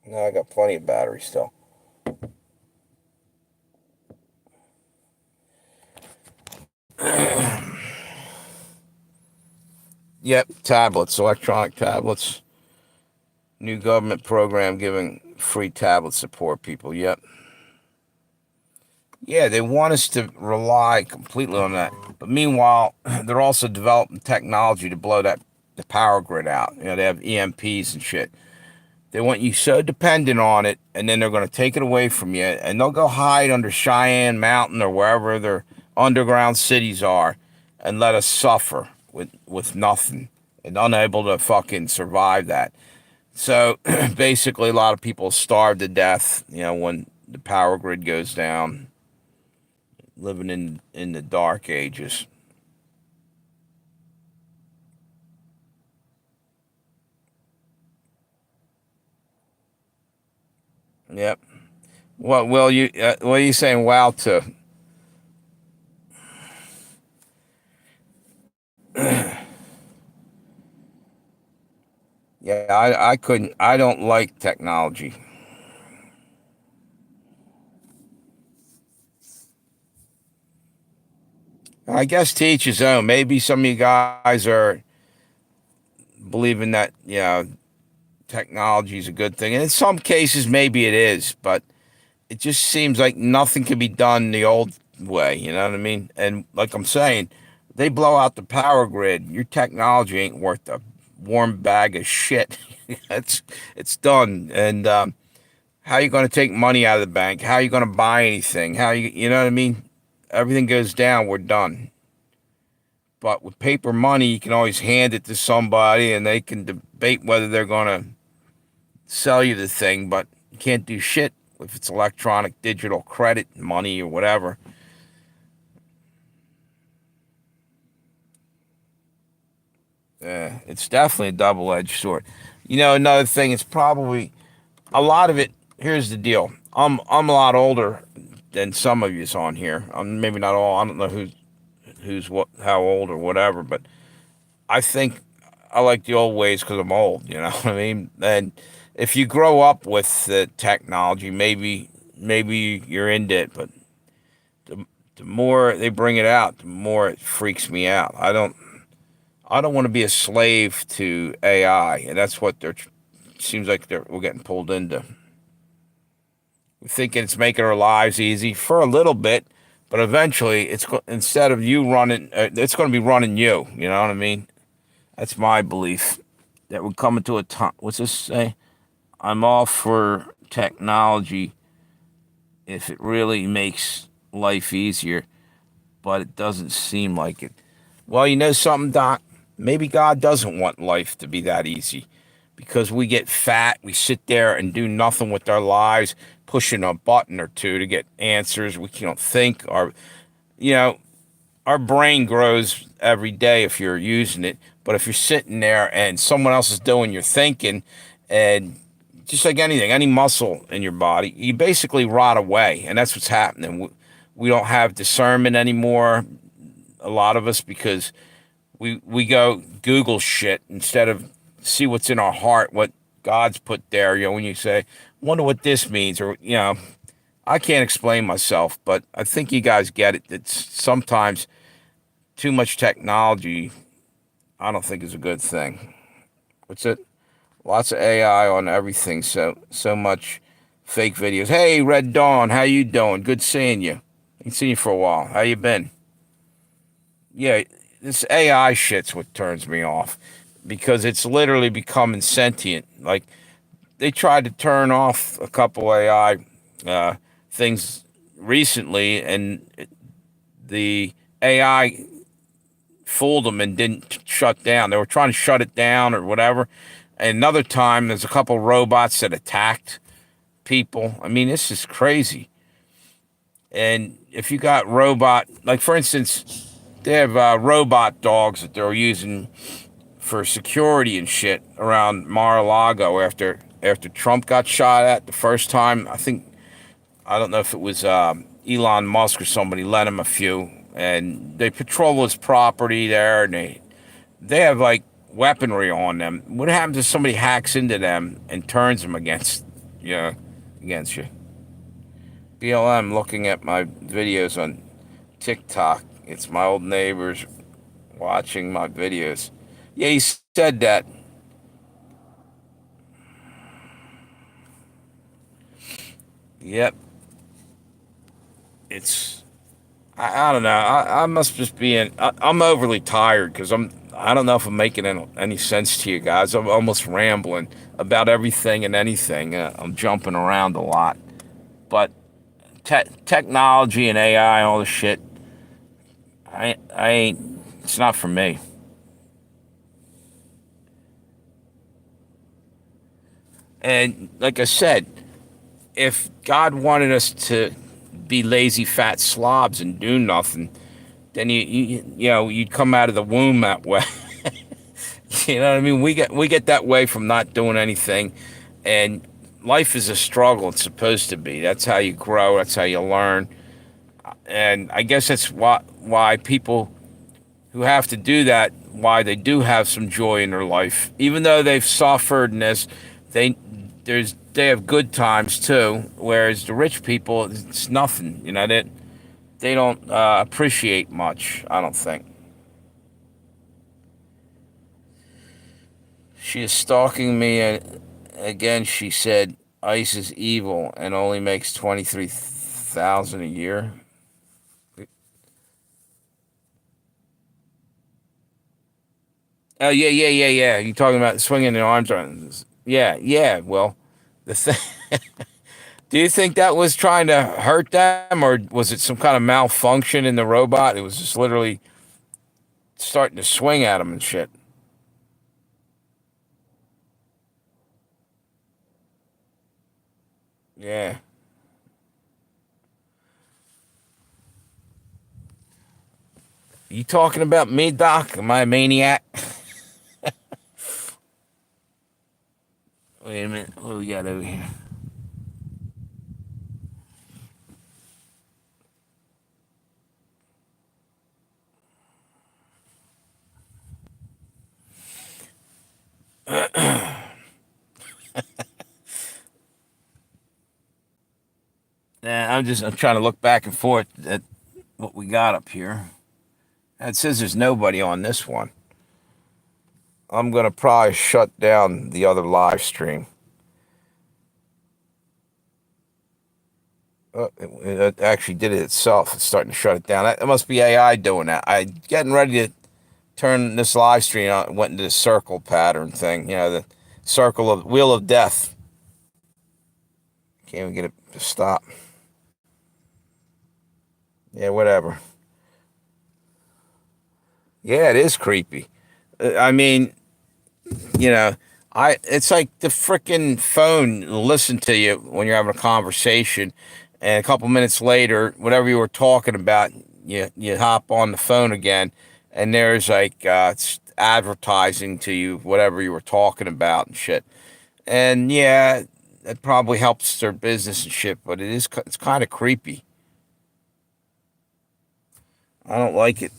No, I got plenty of battery still. Yep, tablets, electronic tablets. New government program giving free tablet support people. Yep. Yeah, they want us to rely completely on that. But meanwhile, they're also developing technology to blow the power grid out. They have EMPs and shit. They want you so dependent on it, and then they're going to take it away from you, and they'll go hide under Cheyenne Mountain or wherever their underground cities are, and let us suffer with nothing and unable to fucking survive that. So basically, a lot of people starve to death. When the power grid goes down, living in the dark ages. Yep. What are you saying? Wow to? Yeah, I couldn't. I don't like technology. I guess to each his own. Maybe some of you guys are believing that technology is a good thing, and in some cases maybe it is, but it just seems like nothing can be done the old way. You know what I mean? And like I'm saying, they blow out the power grid. Your technology ain't worth a warm bag of shit. It's done. And how are you going to take money out of the bank? How are you going to buy anything? You know what I mean? Everything goes down. We're done. But with paper money, you can always hand it to somebody, and they can debate whether they're going to sell you the thing. But you can't do shit if it's electronic, digital credit money or whatever. It's definitely a double-edged sword. Another thing, it's probably a lot of it. Here's the deal. I'm a lot older than some of yous on here. I'm maybe not all. I don't know who's what, how old or whatever, but I think I like the old ways because I'm old. You know what I mean? And if you grow up with the technology, maybe you're into it, but the more they bring it out, the more it freaks me out. I don't want to be a slave to AI, and that's what seems like we're getting pulled into. We're thinking it's making our lives easy for a little bit, but eventually, instead of you running, it's going to be running you. You know what I mean? That's my belief. That we're coming to a time. What's this say? I'm all for technology if it really makes life easier, but it doesn't seem like it. Well, you know something, Doc? Maybe God doesn't want life to be that easy because we get fat. We sit there and do nothing with our lives, pushing a button or two to get answers. We can't think. You know, our brain grows every day if you're using it. But if you're sitting there and someone else is doing your thinking, and just like anything, any muscle in your body, you basically rot away. And that's what's happening. We don't have discernment anymore, a lot of us, because we go Google shit instead of see what's in our heart, what God's put there. When you say, wonder what this means, or I can't explain myself, but I think you guys get it. It's sometimes too much technology, I don't think is a good thing. What's it? Lots of AI on everything, so much fake videos. Hey, Red Dawn, how you doing? Good seeing you. Ain't seen you for a while. How you been? Yeah, this AI shit's what turns me off because it's literally becoming sentient. Like they tried to turn off a couple AI things recently, and the AI fooled them and didn't shut down. They were trying to shut it down or whatever. And another time, there's a couple robots that attacked people. I mean, this is crazy. And if you got robot, like for instance, they have robot dogs that they're using for security and shit around Mar-a-Lago after Trump got shot at the first time. I don't know if it was Elon Musk or somebody lent him a few, and they patrol his property there, and they have like weaponry on them. What happens if somebody hacks into them and turns them you know, against you? BLM looking at my videos on TikTok. It's my old neighbors watching my videos. Yeah, he said that. Yep, it's I don't know. I must just be I'm overly tired because I don't know if I'm making any sense to you guys. I'm almost rambling about everything and anything. I'm jumping around a lot, but technology and AI, all this shit, I ain't. It's not for me. And like I said, if God wanted us to be lazy fat slobs and do nothing, then you'd come out of the womb that way. You know what I mean? We get that way from not doing anything, and life is a struggle. It's supposed to be. That's how you grow. That's how you learn. And I guess that's why people who have to do that, why they do have some joy in their life, even though they've suffered in this. They have good times too. Whereas the rich people, it's nothing. They don't appreciate much. I don't think. She is stalking me again. She said ICE is evil and only makes 23,000 a year. Oh yeah. You talking about swinging the arms around? Yeah, yeah. Well, the thing. Do you think that was trying to hurt them, or was it some kind of malfunction in the robot? It was just literally starting to swing at them and shit. Yeah. You talking about me, Doc? Am I a maniac? Wait a minute. What do we got over here? Yeah, I'm trying to look back and forth at what we got up here. It says there's nobody on this one. I'm gonna probably shut down the other live stream. It actually did it itself. It's starting to shut it down. It must be AI doing that. I getting ready to turn this live stream on. Went into the circle pattern thing. The circle of wheel of death. Can't even get it to stop. Yeah, whatever. Yeah, it is creepy. I mean, you know, I it's like the freaking phone listen to you when you're having a conversation, and a couple minutes later, whatever you were talking about, you hop on the phone again, and there's like it's advertising to you whatever you were talking about and shit. And yeah, it probably helps their business and shit, but it's kind of creepy. I don't like it,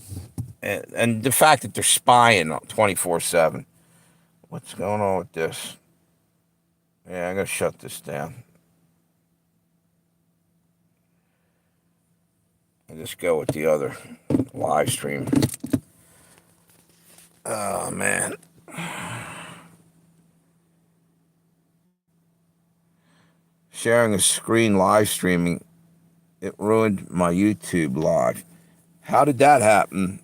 and the fact that they're spying 24/7. What's going on with this? Yeah, I'm gonna shut this down and just go with the other live stream. Oh man, sharing a screen live streaming, it ruined my YouTube live. How did that happen?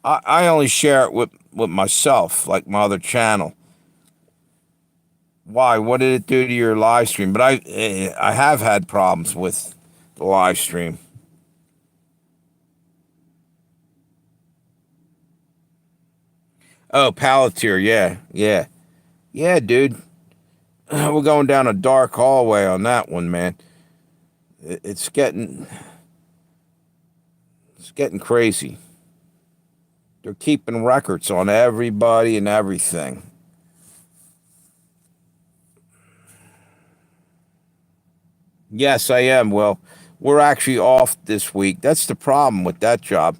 I only share it with myself, like my other channel. Why? What did it do to your live stream? But I have had problems with the live stream. Oh, Palantir, yeah, yeah, yeah, dude. We're going down a dark hallway on that one, man. It's getting crazy. They're keeping records on everybody and everything. Yes, I am. Well, we're actually off this week. That's the problem with that job.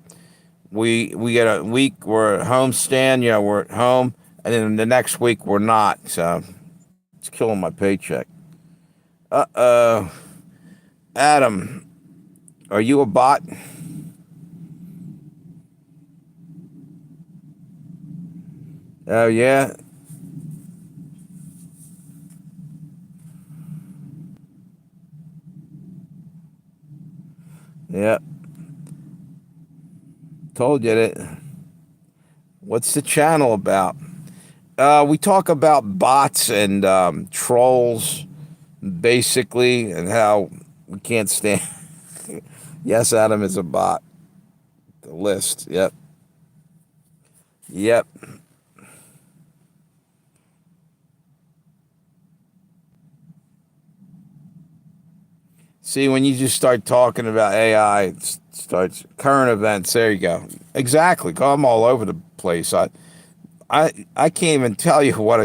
We get a week we're at home stand, we're at home, and then the next week we're not. So it's killing my paycheck. Adam, are you a bot? Oh yeah, yeah. Told you that. What's the channel about? We talk about bots and trolls, basically, and how we can't stand. Yes, Adam is a bot. The list. Yep. Yep. See, when you just start talking about AI, it starts current events. There you go. Exactly. I'm all over the place. I can't even tell you what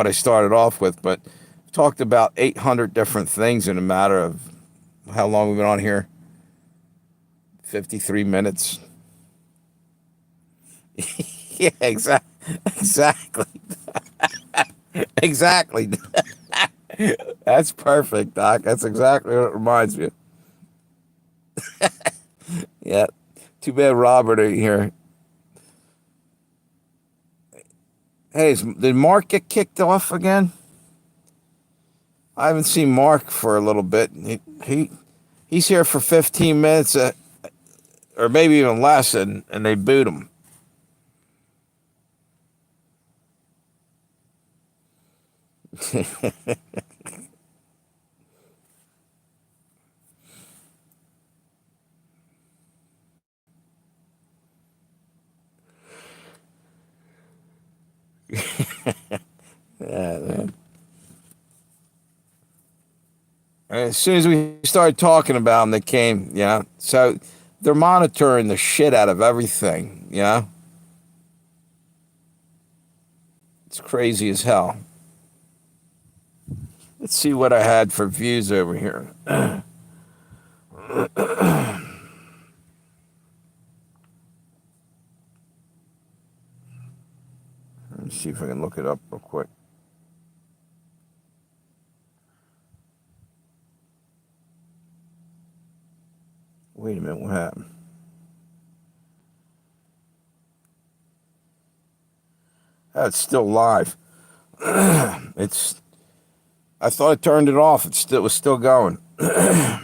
I started off with, but I've talked about 800 different things in a matter of how long we've been on here. 53 minutes. Yeah, exactly, exactly. That's perfect, Doc. That's exactly what it reminds me of. Yeah. Too bad Robert ain't here. Hey, did Mark get kicked off again? I haven't seen Mark for a little bit. He's here for 15 minutes, or maybe even less, and they boot him. Yeah, man. As soon as we started talking about them, they came. Yeah, so they're monitoring the shit out of everything. Yeah, it's crazy as hell. Let's see what I had for views over here. Let's see if I can look it up real quick. Wait a minute, what happened? Oh, it's still live. It's. I thought I turned it off. It was still going. Hmm.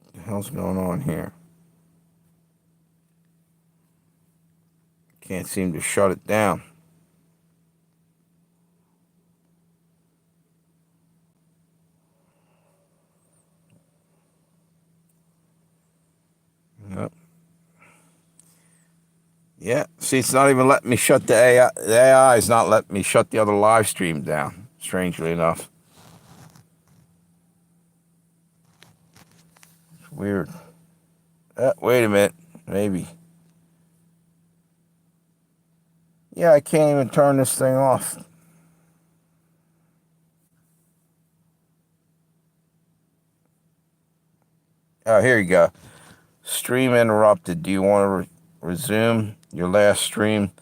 What the hell's going on here? Can't seem to shut it down. Yep. Yeah. See, it's not even letting me shut the AI. The AI is not letting me shut the other live stream down. Strangely enough, it's weird. Wait a minute. Maybe. Yeah, I can't even turn this thing off. Oh, here you go. Stream interrupted. Do you want to resume your last stream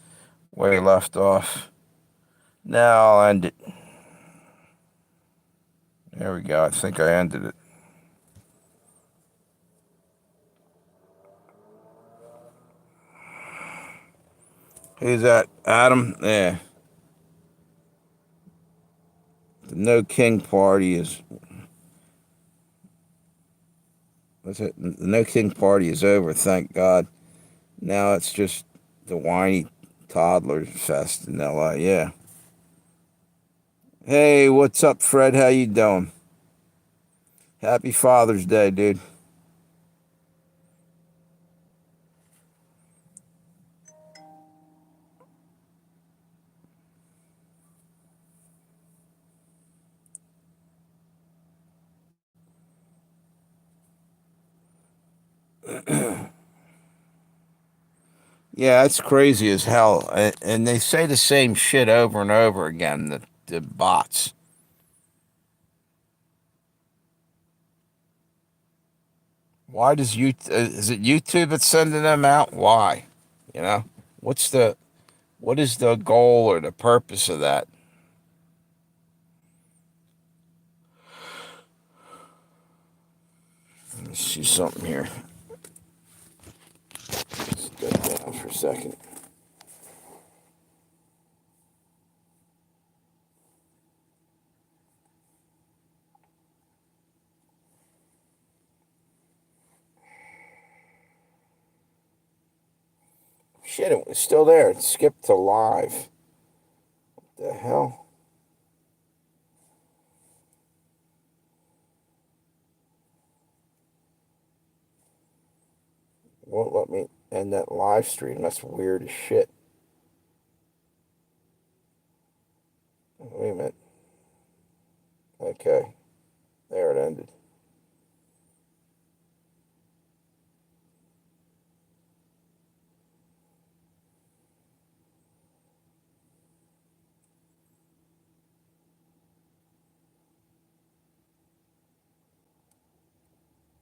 where you left off? Now I'll end it. There we go. I think I ended it. Who's that? Adam? Yeah. The No King Party is. What's it? The No King Party is over, thank God. Now it's just the whiny toddler fest in LA. Yeah. Hey, what's up, Fred? How you doing? Happy Father's Day, dude. Yeah, it's crazy as hell. And they say the same shit over and over again, the bots. Why does you is it YouTube that's sending them out? Why? You know, what's the what is the goal or the purpose of that? Let's see something here. Let's go down for a second. Shit, it was still there. It skipped to live. What the hell? Won't let me end that live stream. That's weird as shit. Wait a minute. Okay. There it ended.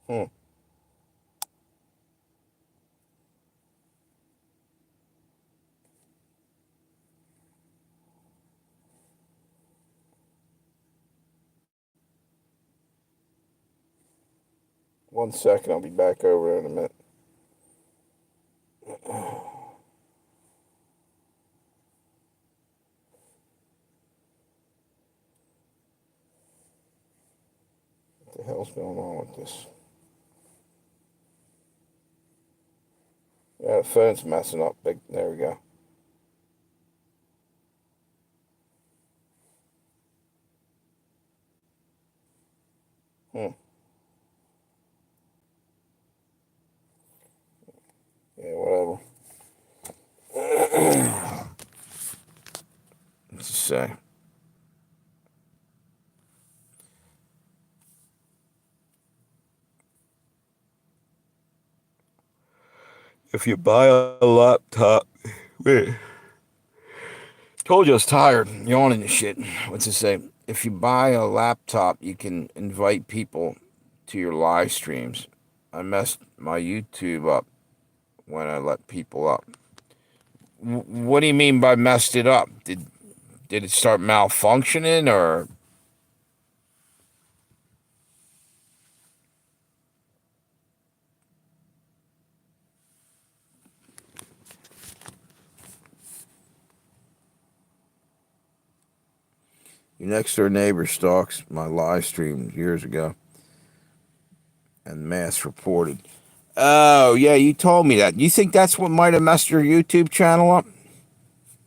Hmm. 1 second. I'll be back over there in a minute. What the hell's going on with this? Yeah, the phone's messing up. There we go. Hmm. Yeah, whatever. Let's just say. If you buy a laptop, wait. Told you I was tired, yawning and shit. What's it say? If you buy a laptop, you can invite people to your live streams. I messed my YouTube up when I let people up. What do you mean by messed it up? Did it start malfunctioning or? Your next door neighbor stalks my live stream years ago and mass reported. Oh, yeah, you told me that. You think that's what might have messed your YouTube channel up?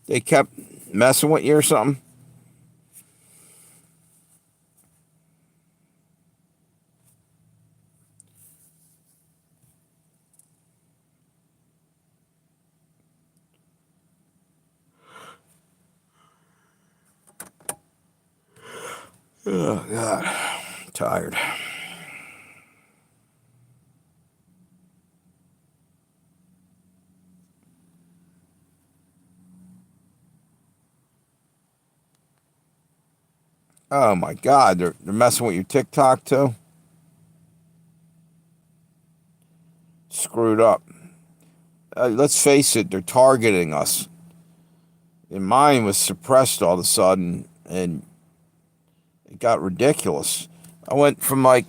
They kept messing with you or something? Oh, God. I'm tired. Oh, my God. They're messing with your TikTok, too? Screwed up. Let's face it, they're targeting us. And mine was suppressed all of a sudden, and it got ridiculous. I went from like,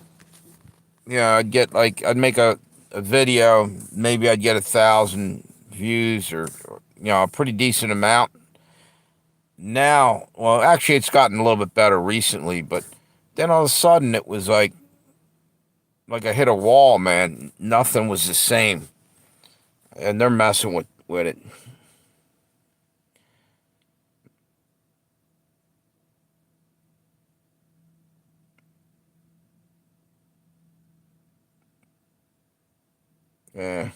I'd make a video, maybe I'd get 1,000 views or a pretty decent amount. Now, well, actually, it's gotten a little bit better recently, but then all of a sudden it was like I hit a wall, man. Nothing was the same, and they're messing with it. Yeah.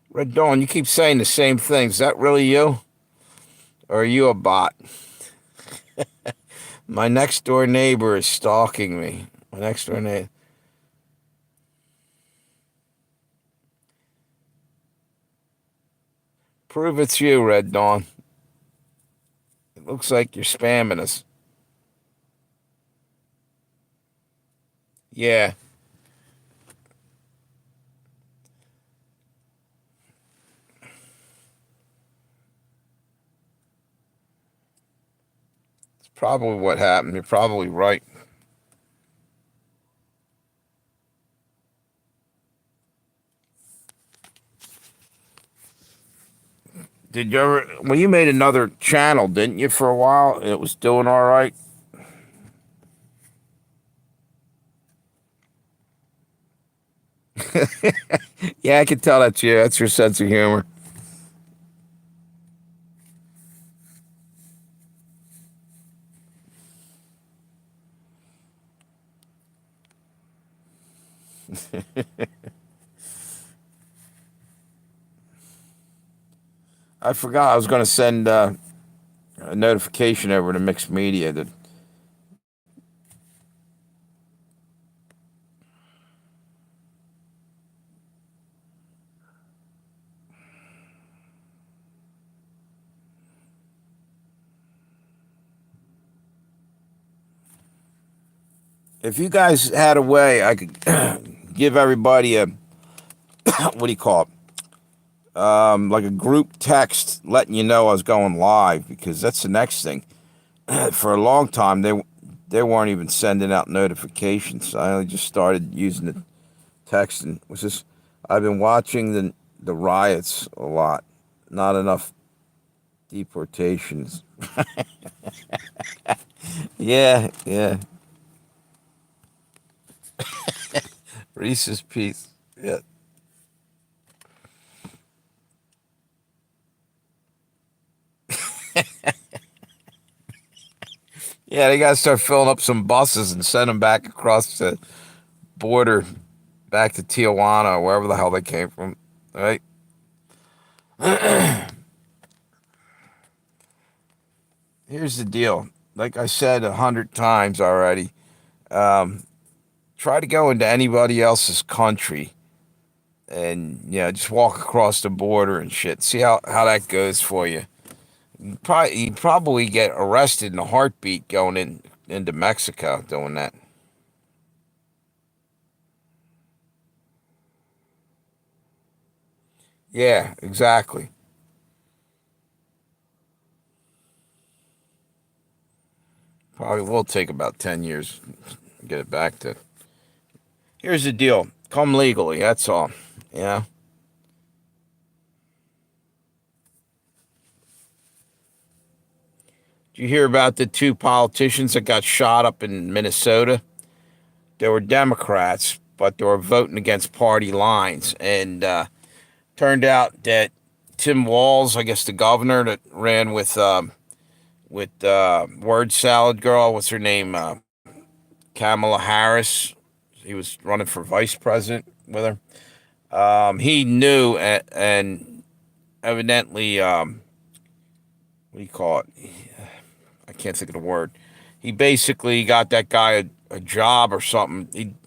Red Dawn, you keep saying the same things. Is that really you? Or are you a bot? My next door neighbor is stalking me. My next door neighbor. Prove it's you, Red Dawn. It looks like you're spamming us. Yeah, it's probably what happened. You're probably right. Did you ever? Well, you made another channel, didn't you, for a while? It was doing all right. Yeah, I can tell that's you. That's your sense of humor. I forgot I was going to send a notification over to Mixed Media that if you guys had a way, I could give everybody a what do you call it? Like a group text letting you know I was going live because that's the next thing. For a long time, they weren't even sending out notifications. I only just started using the text and was just I've been watching the riots a lot. Not enough deportations. Yeah, yeah. Reese's Piece. Yeah. Yeah, they gotta start filling up some buses and send them back across the border, back to Tijuana or wherever the hell they came from. Right? Here's the deal. Like I said 100 times already, try to go into anybody else's country and just walk across the border and shit. See how that goes for you. You probably get arrested in a heartbeat going into Mexico doing that. Yeah, exactly. Probably will take about 10 years to get it back to. Here's the deal. Come legally. That's all. Yeah. Did you hear about the two politicians that got shot up in Minnesota? They were Democrats, but they were voting against party lines, and Turned out that Tim Walz, I guess the governor that ran with word salad girl, what's her name, Kamala Harris. He was running for vice president with her. He knew and evidently, what do you call it? I can't think of the word. He basically got that guy a job or something.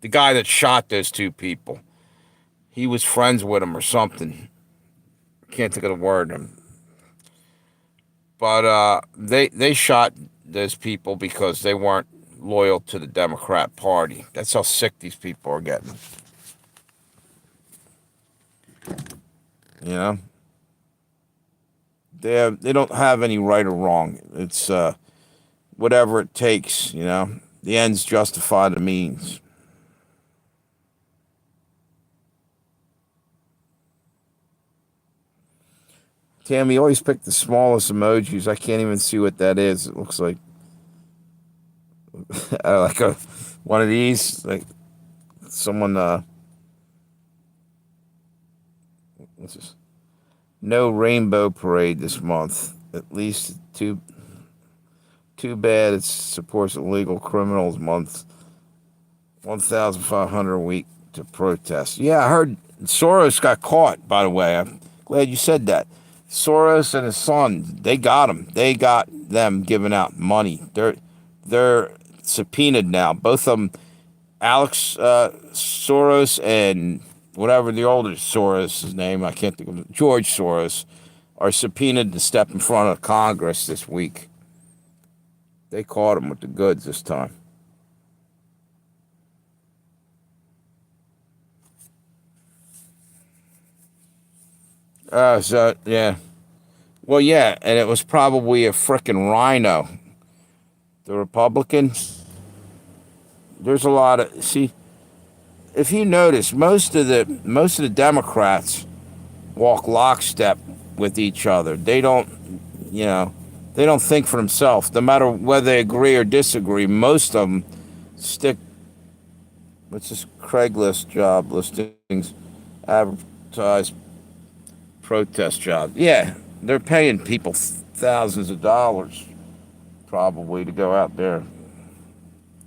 The guy that shot those two people, he was friends with him or something. Can't think of the word. But they shot those people because they weren't loyal to the Democrat Party. That's how sick these people are getting. You know, they don't have any right or wrong. It's whatever it takes. You know, the ends justify the means. Tammy, you always pick the smallest emojis. I can't even see what that is. It looks like like a one of these, like someone. What's this? No rainbow parade this month. At least two. Too bad it supports illegal criminals month. 1,500 a week to protest. Yeah, I heard Soros got caught. By the way, I'm glad you said that. Soros and his son, they got him. They got them giving out money. They're subpoenaed now. Both of them, Alex Soros and whatever the older Soros' name, I can't think of it, George Soros, are subpoenaed to step in front of Congress this week. They caught him with the goods this time. So yeah. Well, yeah, and it was probably a frickin' rhino. The Republican. There's a lot of see. If you notice, most of the Democrats walk lockstep with each other. They don't, you know, they don't think for themselves. No matter whether they agree or disagree, most of them stick. What's this Craigslist job listings? Advertise protest job. Yeah, they're paying people thousands of dollars probably to go out there,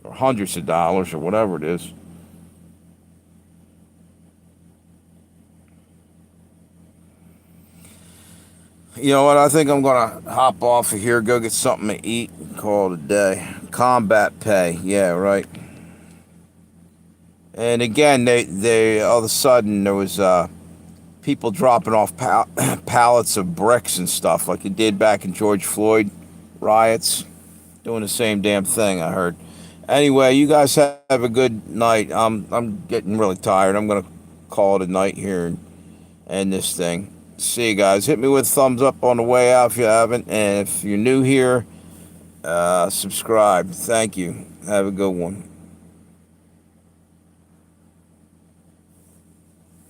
or hundreds of dollars, or whatever it is. You know what? I think I'm gonna hop off of here, go get something to eat, and call it a day. Combat pay, yeah, right. And again, they all of a sudden there was people dropping off pallets of bricks and stuff like it did back in George Floyd riots, doing the same damn thing. I heard. Anyway, you guys have a good night. I'm getting really tired. I'm gonna call it a night here and end this thing. See you guys. Hit me with a thumbs up on the way out if you haven't, and if you're new here, subscribe. Thank you. Have a good one.